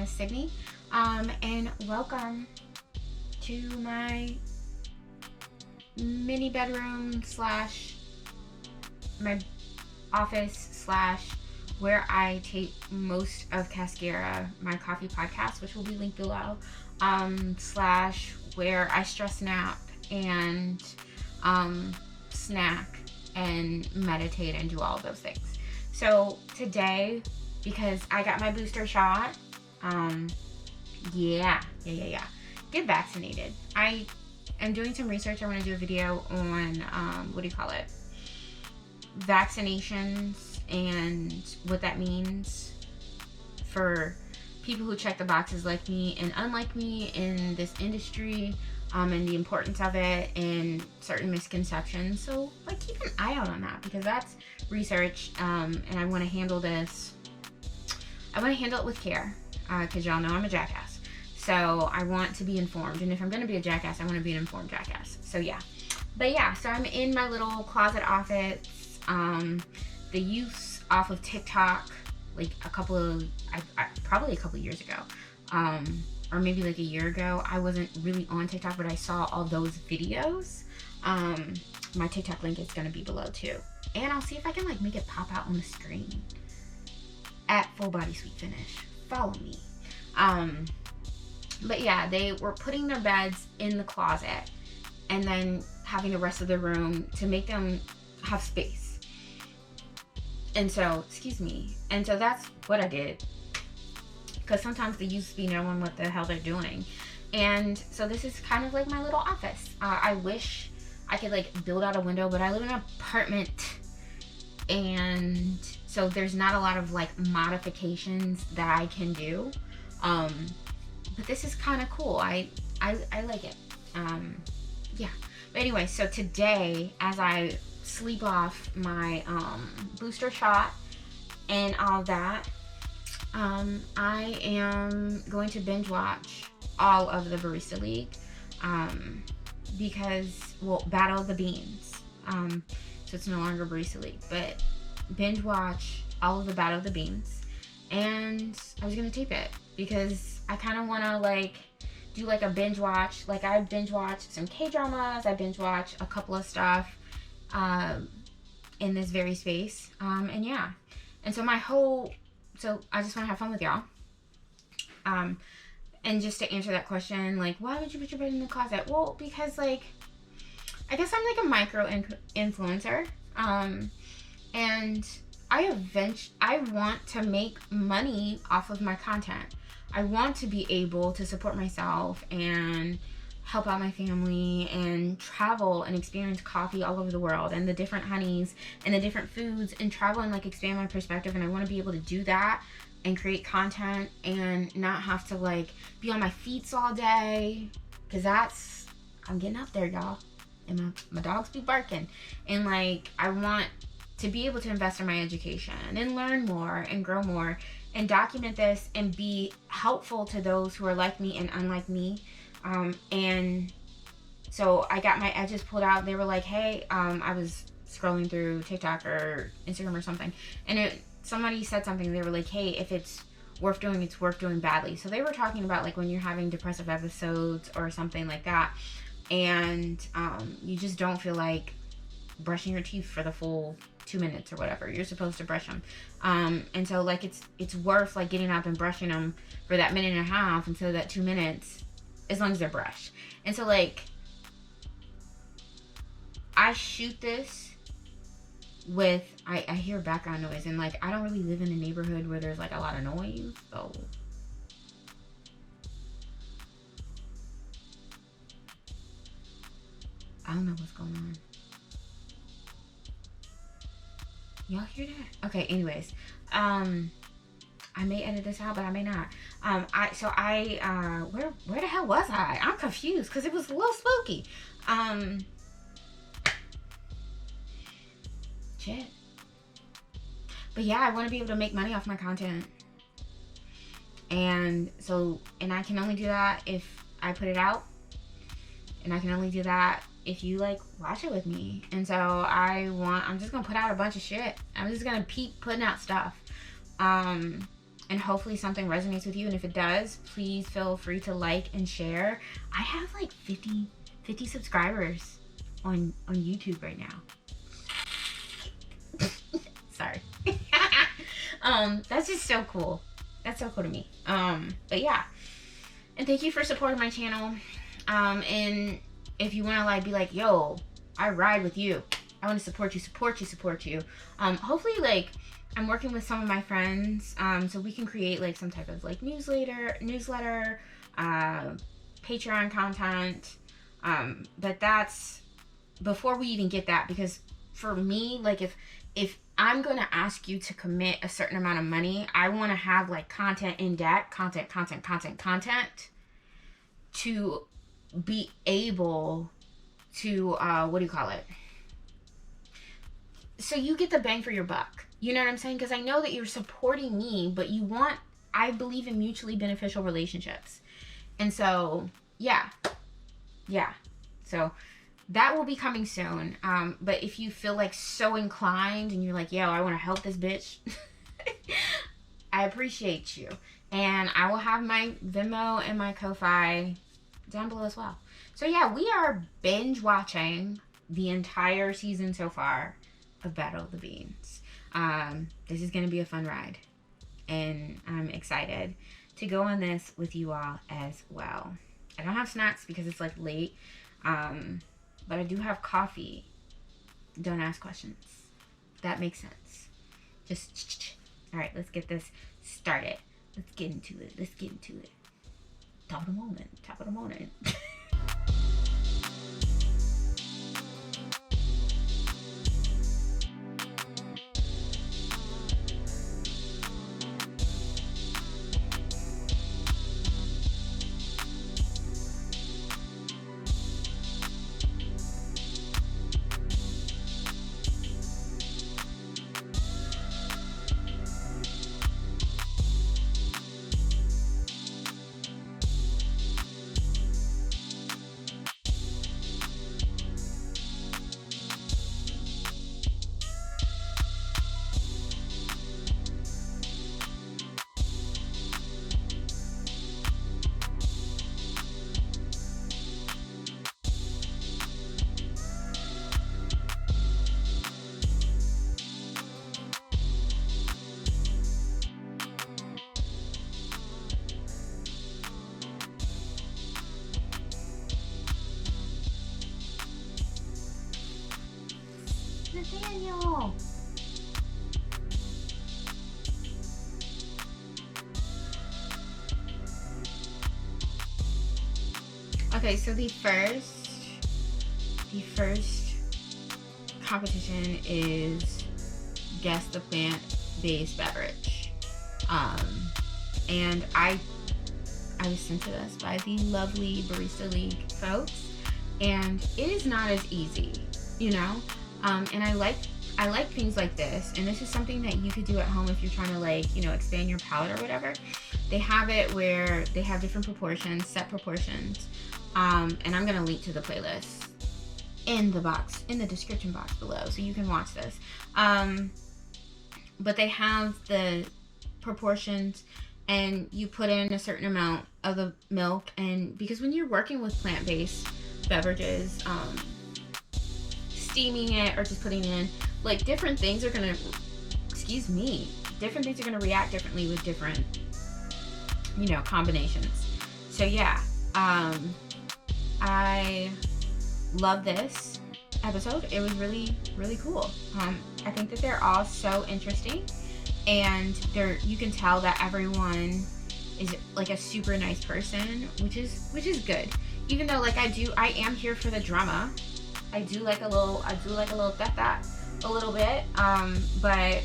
is Cydni, and welcome to my mini bedroom slash my office slash where I tape most of Cascara, my coffee podcast, which will be linked below, slash where I stress nap and snack and meditate and do all of those things. So today, because I got my booster shot, get vaccinated. I am doing some research. I want to do a video on vaccinations and what that means for people who check the boxes like me and unlike me in this industry, and the importance of it and certain misconceptions. So keep an eye out on that, because that's research, and I want to handle this. I want to handle it with care, because y'all know I'm a jackass. So I want to be informed, and if I'm going to be a jackass, I want to be an informed jackass. So yeah. But yeah, so I'm in my little closet office. The use off of Tik Tok, probably a couple years ago, or maybe a year ago. I wasn't really on TikTok, but I saw all those videos. My TikTok link is going to be below too. And I'll see if I can make it pop out on the screen at Full Body Sweet Finish. Follow me. But yeah, they were putting their beds in the closet and then having the rest of the room to make them have space. And so, and so that's what I did. Because sometimes they used to be knowing what the hell they're doing. And so this is kind of like my little office. I wish I could build out a window, but I live in an apartment. And so there's not a lot of modifications that I can do. But this is kind of cool. I like it. Yeah. But anyway, so today, as I sleep off my booster shot and all that, I am going to binge watch all of the Barista League, because, Battle of the Beans. So it's no longer Barista League, but binge watch all of the Battle of the Beans. And I was going to tape it because I kind of want to do a binge watch. I binge watch some K-dramas. I binge watch a couple of stuff in this very space. And yeah. And so so I just want to have fun with y'all. And just to answer that question, why would you put your bed in the closet? Well, because I guess I'm a micro influencer. And I want to make money off of my content. I want to be able to support myself and help out my family and travel and experience coffee all over the world and the different honeys and the different foods and travel and expand my perspective. And I want to be able to do that and create content and not have to be on my feet all day, because I'm getting up there, y'all, and my dogs be barking. And I want to be able to invest in my education and learn more and grow more and document this and be helpful to those who are like me and unlike me. And so I got my edges pulled out. They were hey, I was scrolling through TikTok or Instagram or something, and somebody said something. They were hey, if it's worth doing, it's worth doing badly. So they were talking about when you're having depressive episodes or something like that, and you just don't feel like brushing your teeth for the full 2 minutes or whatever you're supposed to brush them, and so it's worth getting up and brushing them for that minute and a half, and so that 2 minutes, as long as they're brushed. And so I shoot this with I hear background noise, and I don't really live in a neighborhood where there's a lot of noise, so I don't know what's going on. Y'all hear that? Okay, anyways. I may edit this out, but I may not. Where the hell was I? I'm confused because it was a little spooky. Shit. But yeah, I want to be able to make money off my content. And I can only do that if I put it out. And I can only do that if you watch it with me. And so I'm just gonna put out a bunch of shit. I'm just gonna keep putting out stuff. And hopefully something resonates with you. And if it does, please feel free to like and share. I have like 50 subscribers on YouTube right now. Sorry. That's just so cool. That's so cool to me. But yeah. And thank you for supporting my channel. And if you want to like be like, yo, I ride with you. I want to support you. Hopefully like I'm working with some of my friends, so we can create like some type of like newsletter, Patreon content. But that's before we even get that, because for me, like if I'm going to ask you to commit a certain amount of money, I want to have like content in depth, content to be able to, what do you call it? So you get the bang for your buck. You know what I'm saying? Because I know that you're supporting me, but I believe in mutually beneficial relationships. And so, yeah. So that will be coming soon. But if you feel like so inclined and you're like, yo, I want to help this bitch, I appreciate you. And I will have my Venmo and my Ko-Fi down below as well. So yeah, we are binge watching the entire season so far of Battle of the Beans. This is going to be a fun ride. And I'm excited to go on this with you all as well. I don't have snacks because it's like late. But I do have coffee. Don't ask questions. That makes sense. Just, all right, let's get this started. Let's get into it. Top of the morning. Nathaniel! Okay, so the first competition is guess the plant-based beverage. And I was sent to this by the lovely Barista League folks, and it is not as easy, you know. And I like things like this, and this is something that you could do at home if you're trying to, like, you know, expand your palate or whatever. They have it where they have different proportions, set proportions, and I'm gonna link to the playlist in the description box below, so you can watch this. But they have the proportions, and you put in a certain amount of the milk, and because when you're working with plant-based beverages, steaming it or just putting in, like, different things are gonna react differently with different, you know, combinations. So yeah, I love this episode. It was really, really cool. I think that they're all so interesting, and you can tell that everyone is like a super nice person, which is good. Even though, like, I am here for the drama. I do like a little that a little bit. But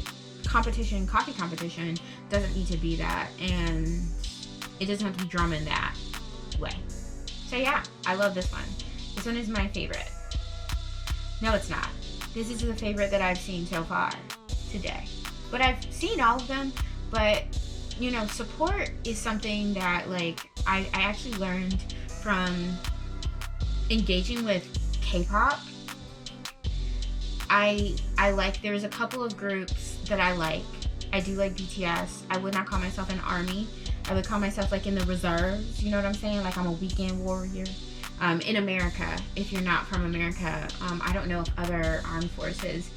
coffee competition doesn't need to be that, and it doesn't have to be drama in that way. So yeah, I love this one. This one is my favorite. No, it's not. This is the favorite that I've seen so far today. But I've seen all of them, but, you know, support is something that, like, I actually learned from engaging with K-pop. There's a couple of groups that I like, I do like BTS. I would not call myself an army. I would call myself like in the reserves. You know what I'm saying? Like I'm a weekend warrior. In America, if you're not from America, I don't know if other armed forces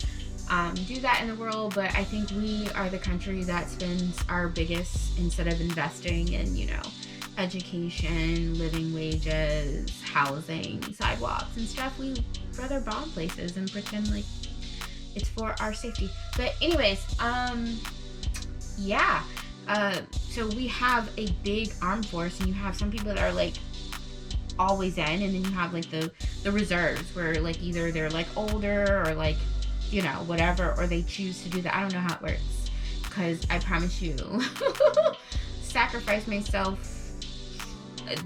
do that in the world, but I think we are the country that spends our biggest, instead of investing in, you know, education, living wages, housing, sidewalks and stuff, we rather bomb places and pretend like it's for our safety. But anyways, yeah. So we have a big armed force, and you have some people that are like always in, and then you have like the reserves where like either they're like older or like, you know, whatever, or they choose to do that. I don't know how it works, because I promise you, sacrifice myself.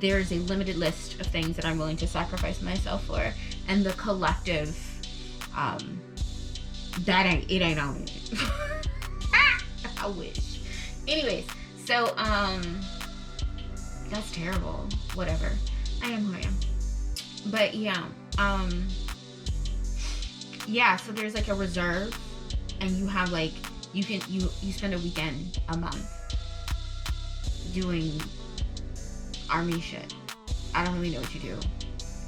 There's a limited list of things that I'm willing to sacrifice myself for, and the collective, it ain't on it. I wish. Anyways, so that's terrible. Whatever. I am who I am. But yeah, yeah, so there's like a reserve, and you have like, you spend a weekend a month doing army shit. I don't really know what you do.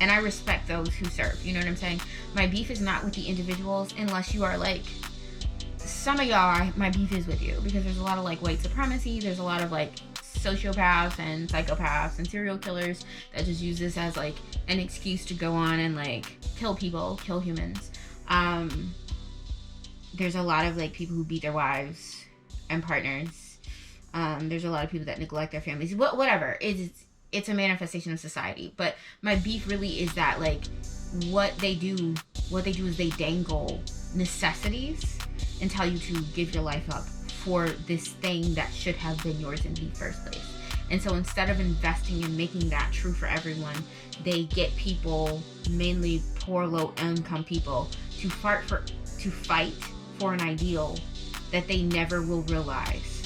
And I respect those who serve, you know what I'm saying? My beef is not with the individuals, unless you are like, some of y'all, my beef is with you, because there's a lot of like white supremacy, there's a lot of like sociopaths and psychopaths and serial killers that just use this as like an excuse to go on and like kill people, kill humans. There's a lot of like people who beat their wives and partners. There's a lot of people that neglect their families. Whatever. It's a manifestation of society. But my beef really is that like what they do is they dangle necessities and tell you to give your life up for this thing that should have been yours in the first place. And so instead of investing in making that true for everyone, they get people, mainly poor, low-income people, to fight for an ideal that they never will realize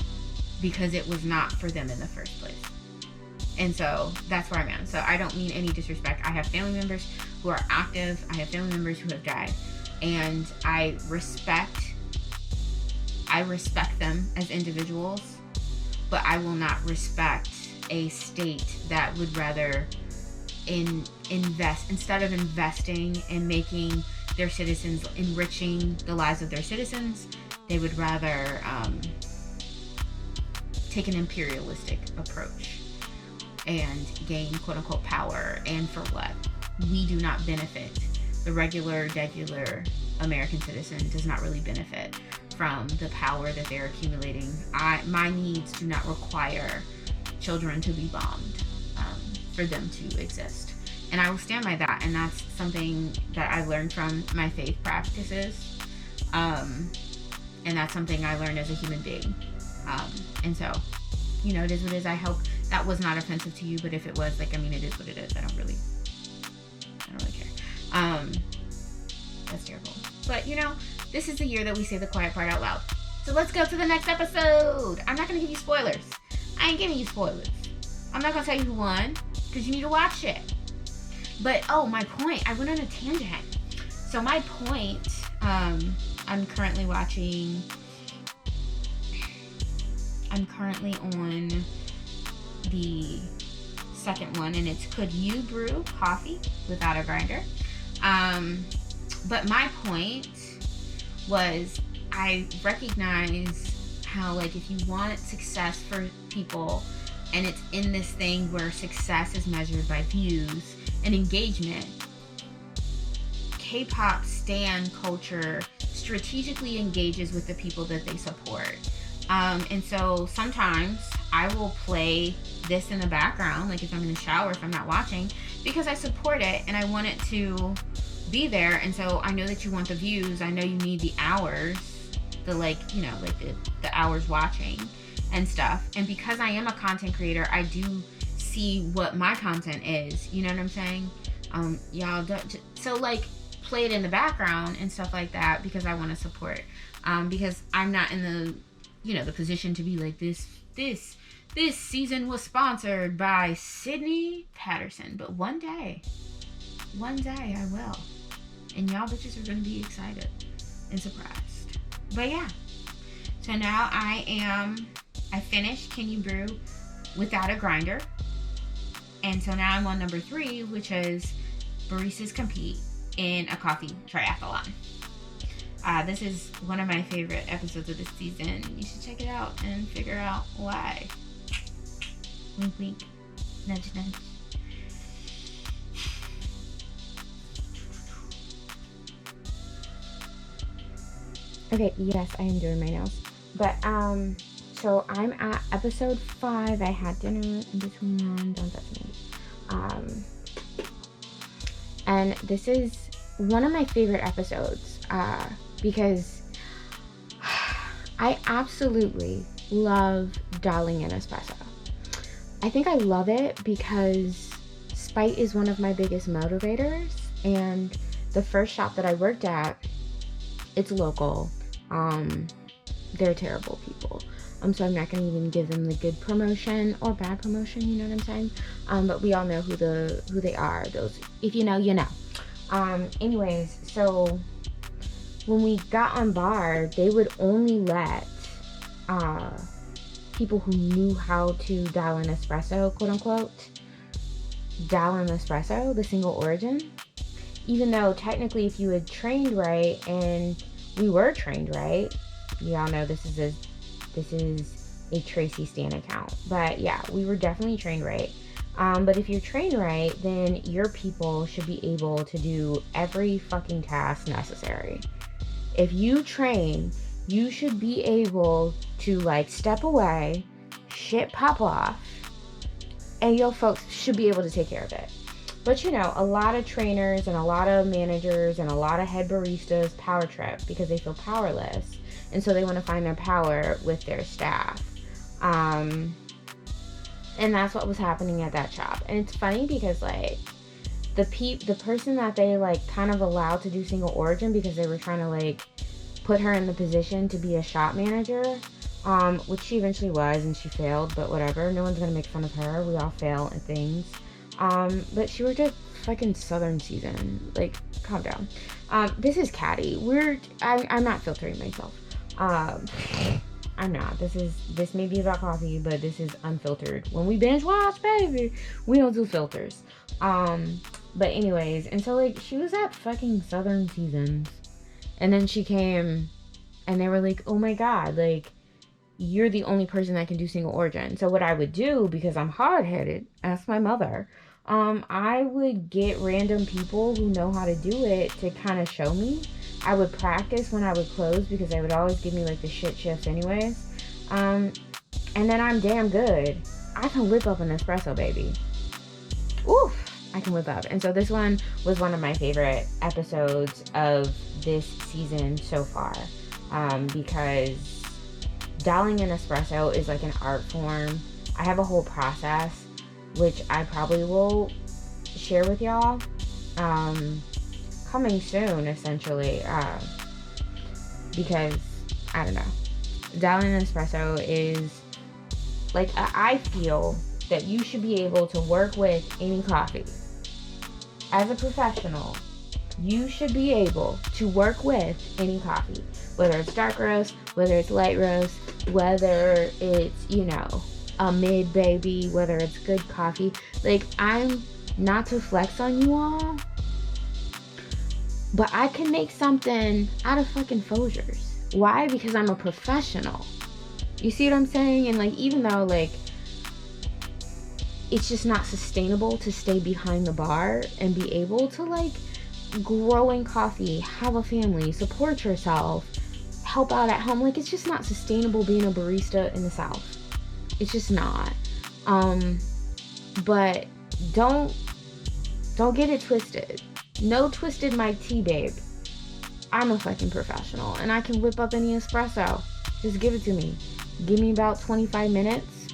because it was not for them in the first place. And so that's where I'm at. So I don't mean any disrespect. I have family members who are active. I have family members who have died. And I respect them as individuals, but I will not respect a state that would rather invest, instead of investing in making their citizens, enriching the lives of their citizens, they would rather take an imperialistic approach and gain quote-unquote power. And for what? We do not benefit. The regular American citizen does not really benefit from the power that they're accumulating. My needs do not require children to be bombed for them to exist. And I will stand by that. And that's something that I learned from my faith practices. And that's something I learned as a human being. And so, you know, it is what it is. I hope that was not offensive to you, but if it was, like, I mean, it is what it is. I don't really care. That's terrible. But, you know, this is the year that we say the quiet part out loud. So let's go to the next episode. I'm not going to give you spoilers. I ain't giving you spoilers. I'm not going to tell you who won, because you need to watch it. But, oh, my point. I went on a tangent. So my point, I'm currently on the second one, and it's Could You Brew Coffee Without a Grinder? But my point was, I recognize how, like, if you want success for people, and it's in this thing where success is measured by views and engagement, K-pop stan culture strategically engages with the people that they support. And so sometimes I will play this in the background, like if I'm in the shower, if I'm not watching, because I support it and I want it to be there. And so I know that you want the views. I know you need the hours, the hours watching and stuff. And because I am a content creator, I do see what my content is. You know what I'm saying? Y'all don't. So like, play it in the background and stuff like that, because I want to support. Because I'm not in the the position to be like, this season was sponsored by Cydni-Patterson. But one day I will. And y'all bitches are going to be excited and surprised. But yeah. So now I finished Can You Brew without a grinder. And so now I'm on number 3, which is Baristas Compete in a Coffee Triathlon. This is one of my favorite episodes of this season. You should check it out and figure out why. Wink, wink. Nudge, nudge. Okay, yes, I am doing my nails. But, so I'm at episode 5. I had dinner in between them. Don't touch me. And this is one of my favorite episodes, because I absolutely love dialing in espresso. I think I love it because spite is one of my biggest motivators, and the first shop that I worked at, it's local. They're terrible people. So I'm not gonna even give them the good promotion or bad promotion, you know what I'm saying? But we all know who they are. Those, if you know, you know. Anyways, so when we got on bar, they would only let people who knew how to dial in espresso, quote unquote, dial in espresso, the single origin. Even though technically if you had trained right, and we were trained right, y'all know this is a Tracy Stan account. But yeah, we were definitely trained right. But if you're trained right, then your people should be able to do every fucking task necessary. If you train, you should be able to like step away, shit pop off, and your folks should be able to take care of it. But you know, a lot of trainers and a lot of managers and a lot of head baristas power trip because they feel powerless. And so they want to find their power with their staff. And that's what was happening at that shop. And it's funny because like the person that they like kind of allowed to do single origin because they were trying to like put her in the position to be a shop manager, which she eventually was, and she failed, but whatever. No one's gonna make fun of her. We all fail at things. But she worked at fucking Southern Season. Like, calm down. This is catty. I'm not filtering myself. I'm not. This may be about coffee, but this is unfiltered. When we binge watch, baby, we don't do filters. But anyways, and so like she was at fucking Southern Seasons, and then she came, and they were like, oh my god, like you're the only person that can do single origin. So what I would do, because I'm hard-headed, ask my mother, I would get random people who know how to do it to kind of show me. I would practice when I would close because they would always give me like the shit shifts anyways. And then I'm damn good. I can whip up an espresso, baby. Oof, I can whip up. And so this one was one of my favorite episodes of this season so far, because dialing an espresso is like an art form. I have a whole process, which I probably will share with y'all. Coming soon, essentially, because I don't know, dialing an espresso is like, I feel that you should be able to work with any coffee. As a professional, you should be able to work with any coffee, whether it's dark roast, whether it's light roast, whether it's, you know, a mid baby, whether it's good coffee. Like, I'm not to flex on you all, but I can make something out of fucking Folgers. Why? Because I'm a professional. You see what I'm saying? And like, even though like it's just not sustainable to stay behind the bar and be able to like grow in coffee, have a family, support yourself, help out at home. Like, it's just not sustainable being a barista in the South. It's just not. But don't get it twisted. No twisted my tea, babe. I'm a fucking professional and I can whip up any espresso. Just give it to me. Give me about 25 minutes.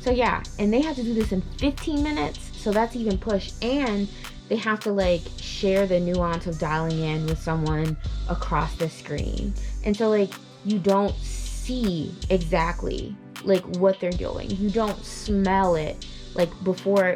So yeah, and they have to do this in 15 minutes. So that's even push. And they have to like share the nuance of dialing in with someone across the screen. And so like you don't see exactly like what they're doing. You don't smell it like before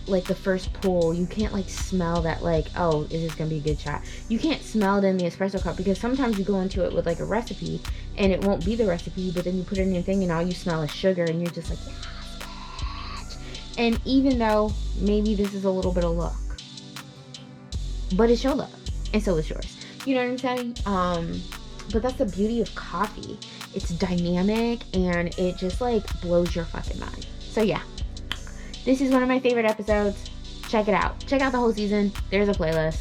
like the first pull, you can't like smell that like, oh, is this gonna be a good shot? You can't smell it in the espresso cup, because sometimes you go into it with like a recipe and it won't be the recipe, but then you put it in your thing and all you smell is sugar, and you're just like, yes, bitch. And even though maybe this is a little bit of luck, but it's your luck, and so is yours. You know what I'm saying? But that's the beauty of coffee. It's dynamic, and it just like blows your fucking mind. So yeah, this is one of my favorite episodes. Check it out. Check out the whole season. There's a playlist.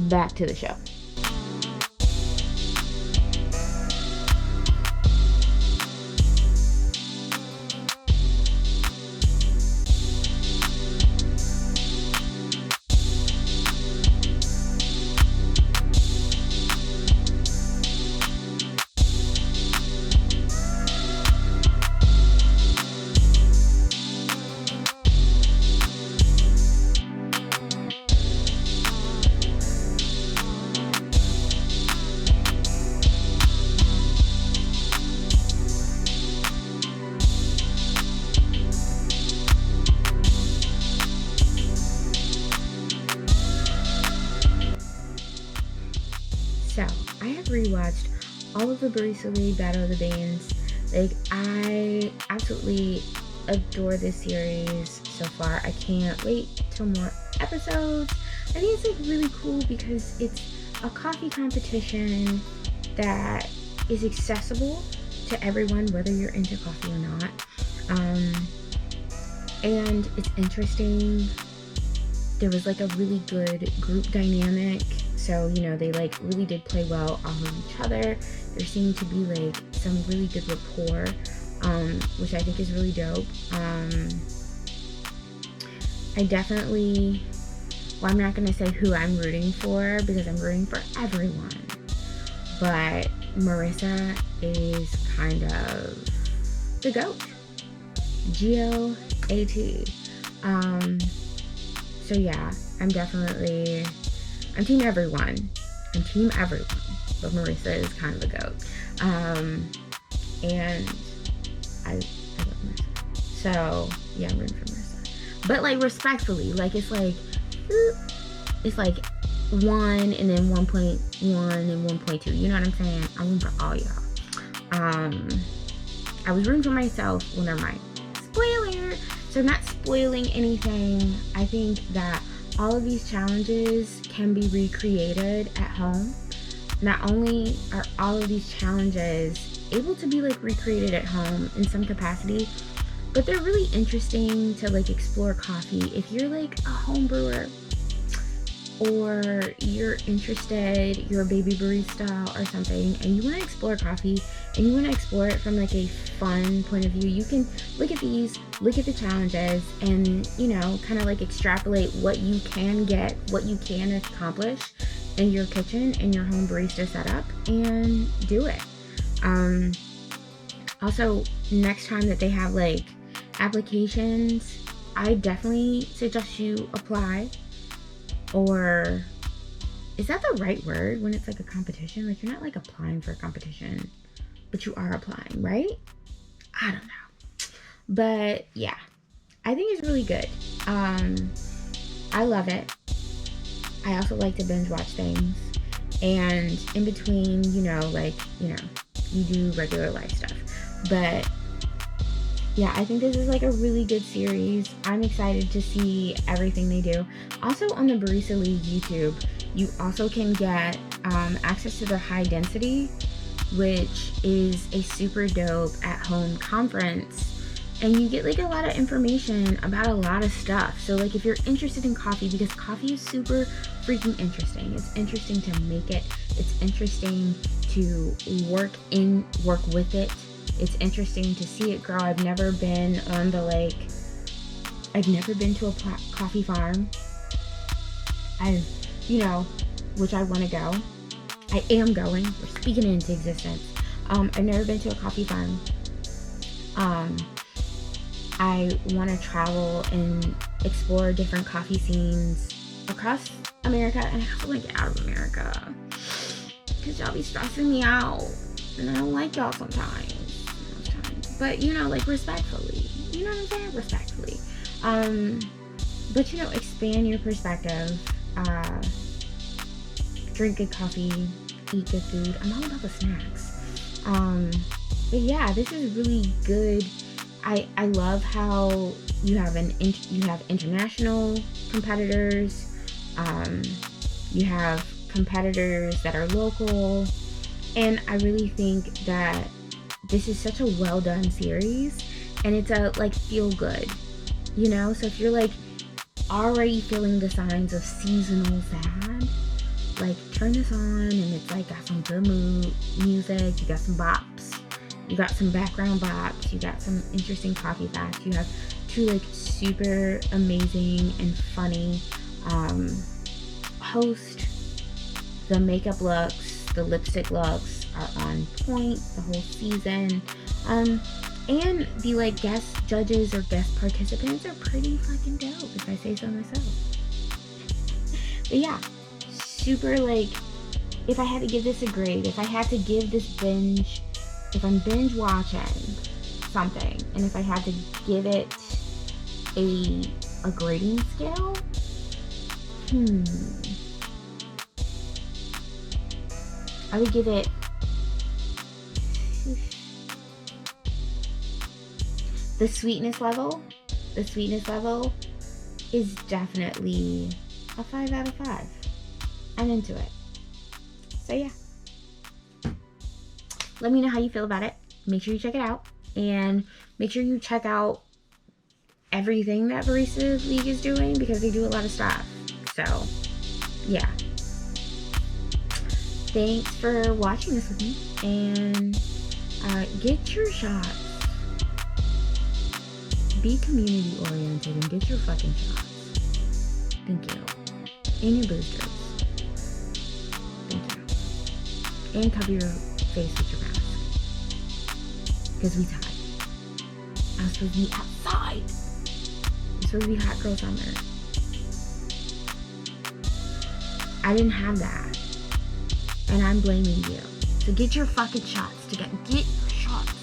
Back to the show. So, I have rewatched all of the Barista League Battle of the Bands. Like, I absolutely adore this series so far. I can't wait till more episodes. I think it's like really cool because it's a coffee competition that is accessible to everyone, whether you're into coffee or not. And it's interesting. There was like a really good group dynamic. So, you know, they like really did play well off of each other. There seemed to be like some really good rapport, which I think is really dope. I definitely, well, I'm not going to say who I'm rooting for because I'm rooting for everyone. But Marissa is kind of the GOAT. G-O-A-T. So yeah, I'm team everyone. But Marissa is kind of the GOAT. And I love Marissa. So yeah, I'm rooting for Marissa. But like respectfully, like it's like 1 and then 1.1 and 1.2. You know what I'm saying? I'm rooting for all y'all. I was rooting for myself. Well, never mind. Spoiler! So not spoiling anything. I think that all of these challenges can be recreated at home. Not only are all of these challenges able to be like recreated at home in some capacity, but they're really interesting to like explore coffee. If you're like a home brewer, or you're interested, you're a baby barista or something, and you want to explore coffee and you want to explore it from like a fun point of view, you can look at these, look at the challenges, and you know, kind of like extrapolate what you can get, what you can accomplish in your kitchen and your home barista setup, and do it. Also, next time that they have like applications, I definitely suggest you apply. Or is that the right word when it's like a competition? Like you're not like applying for a competition, but you are applying, right? I don't know. But yeah, I think it's really good. I love it. I also like to binge watch things. And in between, you know, like, you know, you do regular life stuff. But yeah, I think this is like a really good series. I'm excited to see everything they do. Also on the Barista League YouTube, you also can get access to their high density, which is a super dope at-home conference. And you get like a lot of information about a lot of stuff. So like if you're interested in coffee, because coffee is super freaking interesting. It's interesting to make it. It's interesting to work with it. It's interesting to see it grow. I've never been to a coffee farm. Which I want to go. I am going. We're speaking it into existence. I've never been to a coffee farm. I want to travel and explore different coffee scenes across America, and I also want to get out of America because y'all be stressing me out, and I don't like y'all sometimes. But you know, like respectfully. You know what I'm saying? Respectfully. But you know, expand your perspective. Drink good coffee, eat good food. I'm all about the snacks. But yeah, this is really good. I love how you have international competitors. You have competitors that are local, and I really think that this is such a well done series, and it's a like feel good, you know. So if you're like already feeling the signs of seasonal sad, like turn this on, and it's like got some good music, you got some bops, you got some background bops, you got some interesting coffee facts, you have two like super amazing and funny hosts. The makeup looks, the lipstick looks are on point the whole season, and the like guest judges or guest participants are pretty fucking dope, if I say so myself. But yeah, super like, if I had to give this a grade, if I had to give this binge, if I'm binge watching something, and if I had to give it a grading scale, I would give it the sweetness level is definitely a 5 out of 5. I'm into it. So yeah. Let me know how you feel about it. Make sure you check it out. And make sure you check out everything that Barista League is doing, because they do a lot of stuff. So, yeah. Thanks for watching this with me. And get your shots. Be community oriented and get your fucking shots. Thank you. And your boosters. Thank you. And cover your face with your mask. Because we tied. I was supposed to be outside. I'm supposed to be hot girl summer. I didn't have that. And I'm blaming you. So get your fucking shots. Get your shots.